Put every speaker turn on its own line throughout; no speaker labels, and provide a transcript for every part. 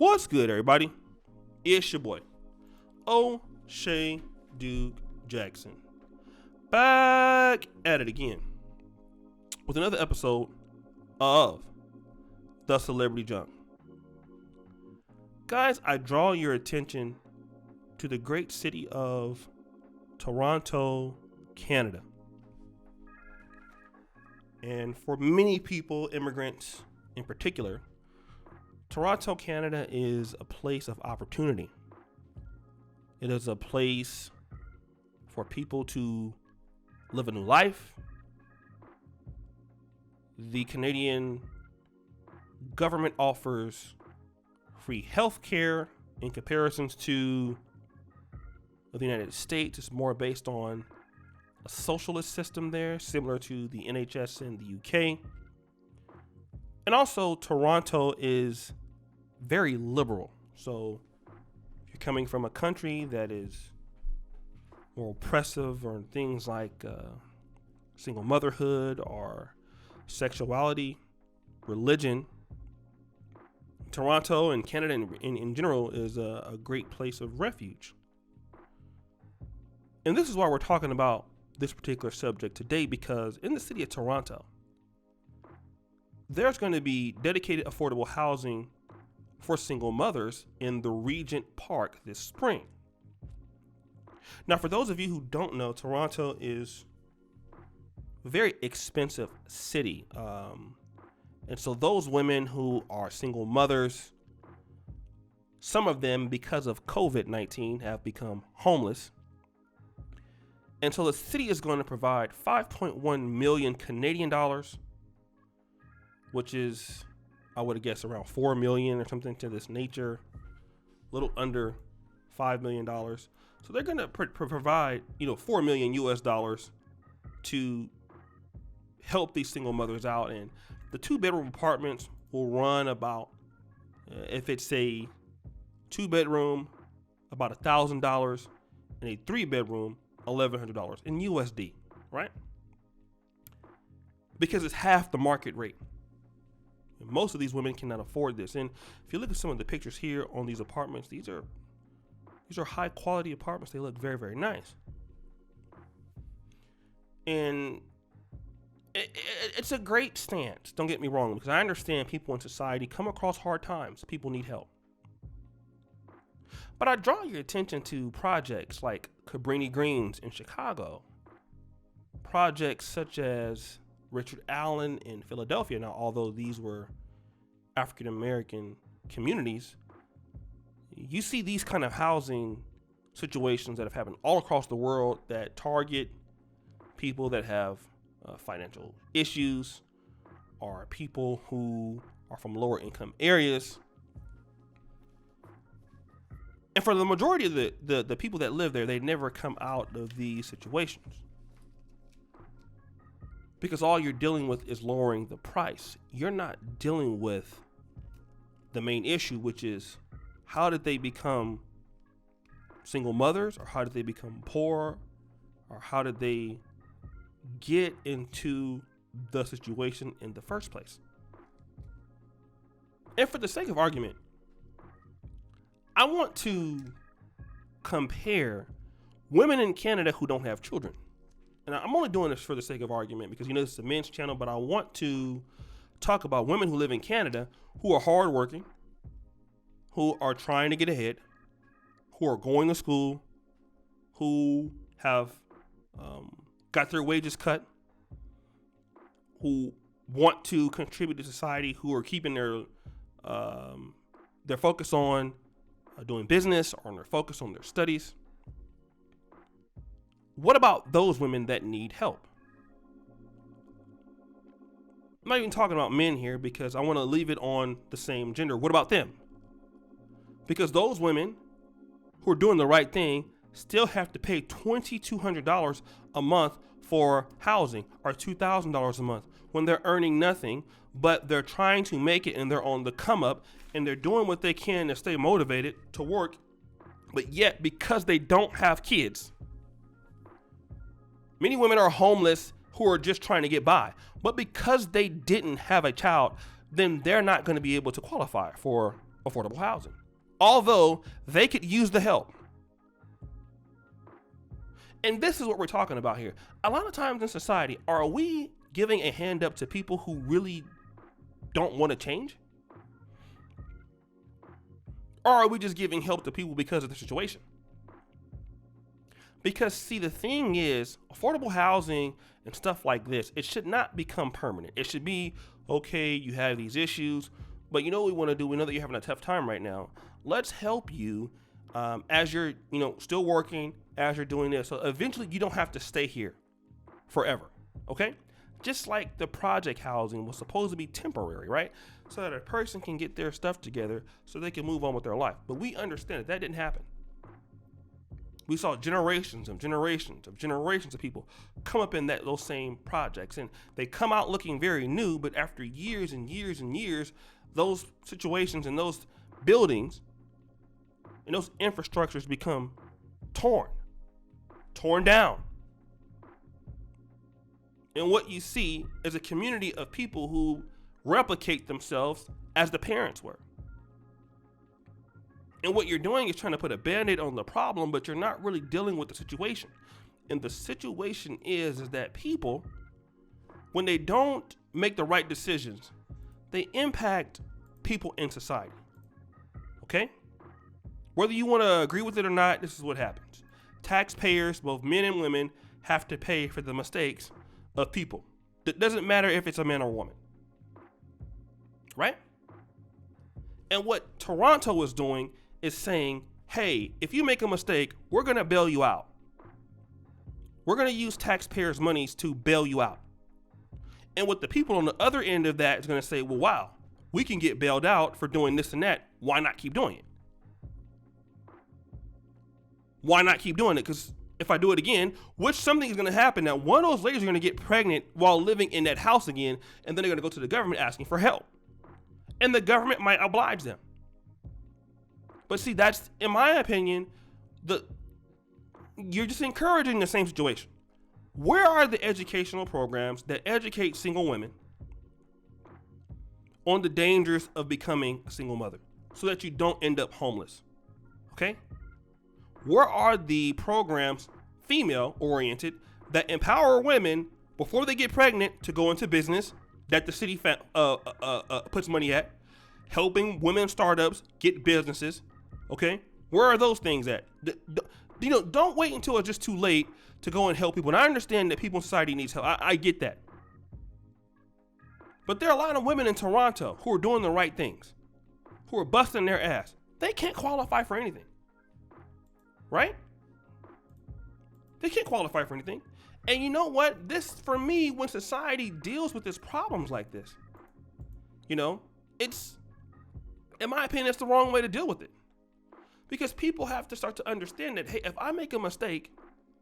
What's good, everybody? It's your boy, O'Shea Duke Jackson, back at it again with another episode of The Celebrity Junk. Guys, I draw your attention to the great city of Toronto, Canada. And for many people, immigrants in particular, Toronto, Canada is a place of opportunity. It is a place for people to live a new life. The Canadian government offers free health care in comparisons to the United States. It's more based on a socialist system there, similar to the NHS in the UK. And also, Toronto is very liberal. So if you're coming from a country that is more oppressive on things like single motherhood or sexuality, religion, Toronto and Canada in general is a great place of refuge. And this is why we're talking about this particular subject today, because in the city of Toronto, there's going to be dedicated affordable housing for single mothers in the Regent Park this spring. Now, for those of you who don't know, Toronto is a very expensive city. And so those women who are single mothers, some of them, because of COVID-19, have become homeless. And so the city is going to provide 5.1 million Canadian dollars, which is, I would guess, around 4 million or something to this nature, a little under $5 million. So they're going to provide, $4 million US dollars to help these single mothers out. And the 2-bedroom apartments will run about, if it's a 2-bedroom, about $1,000, and a 3-bedroom, $1,100 in USD, right? Because it's half the market rate. Most of these women cannot afford this. And if you look at some of the pictures here on these apartments, these are high quality apartments. They look very, very nice. And it's a great stance, don't get me wrong, because I understand people in society come across hard times. People need help. But I draw your attention to projects like Cabrini Greens in Chicago, projects such as Richard Allen in Philadelphia. Now, although these were African American communities, you see these kind of housing situations that have happened all across the world that target people that have financial issues or people who are from lower income areas. And for the majority of the people that live there, they never come out of these situations, because all you're dealing with is lowering the price. You're not dealing with the main issue, which is how did they become single mothers, or how did they become poor, or how did they get into the situation in the first place. And for the sake of argument, I want to compare women in Canada who don't have children. And I'm only doing this for the sake of argument because, this is a men's channel, but I want to talk about women who live in Canada who are hardworking, who are trying to get ahead, who are going to school, who have got their wages cut, who want to contribute to society, who are keeping their focus on doing business, or their focus on their studies. What about those women that need help? I'm not even talking about men here because I want to leave it on the same gender. What about them? Because those women who are doing the right thing still have to pay $2,200 a month for housing, or $2,000 a month, when they're earning nothing, but they're trying to make it and they're on the come up and they're doing what they can to stay motivated to work. But yet, because they don't have kids, many women are homeless who are just trying to get by. But because they didn't have a child, then they're not going to be able to qualify for affordable housing, although they could use the help. And this is what we're talking about here. A lot of times in society, are we giving a hand up to people who really don't want to change? Or are we just giving help to people because of the situation? Because, see, the thing is, affordable housing and stuff like this, it should not become permanent. It should be, okay, you have these issues, but you know what we want to do? We know that you're having a tough time right now. Let's help you as you're, still working, as you're doing this. So eventually you don't have to stay here forever, okay? Just like the project housing was supposed to be temporary, right? So that a person can get their stuff together so they can move on with their life. But we understand that didn't happen. We saw generations of people come up in those same projects, and they come out looking very new, but after years and years and years, those situations and those buildings and those infrastructures become torn down. And what you see is a community of people who replicate themselves as the parents were. And what you're doing is trying to put a Band-Aid on the problem, but you're not really dealing with the situation. And the situation is that people, when they don't make the right decisions, they impact people in society. Okay? Whether you want to agree with it or not, this is what happens. Taxpayers, both men and women, have to pay for the mistakes of people. It doesn't matter if it's a man or a woman. Right? And what Toronto is doing is saying, hey, if you make a mistake, we're going to bail you out. We're going to use taxpayers' monies to bail you out. And what the people on the other end of that is going to say, well, wow, we can get bailed out for doing this and that. Why not keep doing it? Why not keep doing it? Because if I do it again, something is going to happen. Now, one of those ladies are going to get pregnant while living in that house again, and then they're going to go to the government asking for help. And the government might oblige them. But see, that's, in my opinion, you're just encouraging the same situation. Where are the educational programs that educate single women on the dangers of becoming a single mother so that you don't end up homeless? Okay? Where are the programs, female-oriented, that empower women before they get pregnant to go into business that the city puts money at, helping women startups get businesses? Okay, where are those things at? Don't wait until it's just too late to go and help people. And I understand that people in society needs help. I get that. But there are a lot of women in Toronto who are doing the right things, who are busting their ass. They can't qualify for anything. Right? They can't qualify for anything. And you know what? This, for me, when society deals with these problems like this, it's, in my opinion, it's the wrong way to deal with it. Because people have to start to understand that, hey, if I make a mistake,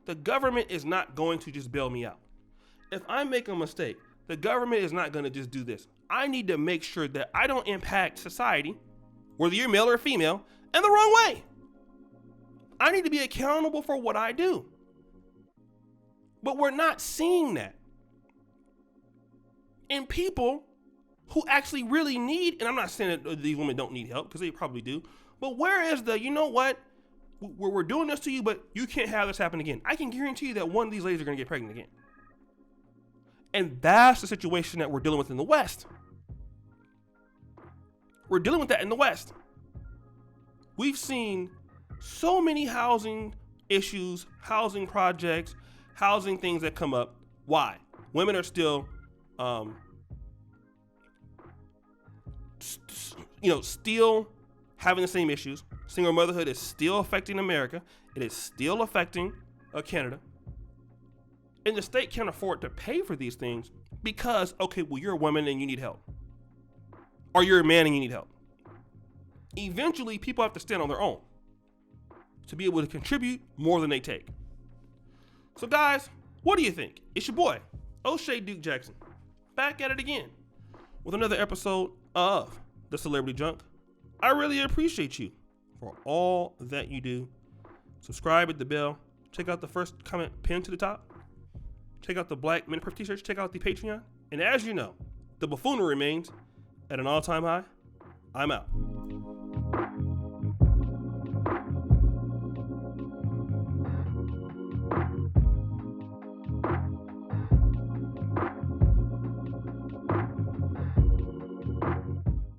the government is not going to just bail me out. If I make a mistake, the government is not going to just do this. I need to make sure that I don't impact society, whether you're male or female, in the wrong way. I need to be accountable for what I do. But we're not seeing that. And people who actually really need, and I'm not saying that these women don't need help, because they probably do, but where is the, you know what, we're doing this to you, but you can't have this happen again. I can guarantee you that one of these ladies are going to get pregnant again. And that's the situation that we're dealing with in the West. We're dealing with that in the West. We've seen so many housing issues, housing projects, housing things that come up. Why? Women are still, still having the same issues. Single motherhood is still affecting America. It is still affecting Canada. And the state can't afford to pay for these things because, okay, well, you're a woman and you need help. Or you're a man and you need help. Eventually, people have to stand on their own to be able to contribute more than they take. So, guys, what do you think? It's your boy, O'Shea Duke Jackson, back at it again with another episode of The Celebrity Junk. I really appreciate you for all that you do. Subscribe, hit the bell. Check out the first comment pinned to the top. Check out the Black Men Perfect t-shirts. Check out the Patreon. And as you know, the buffoonery remains at an all-time high. I'm out.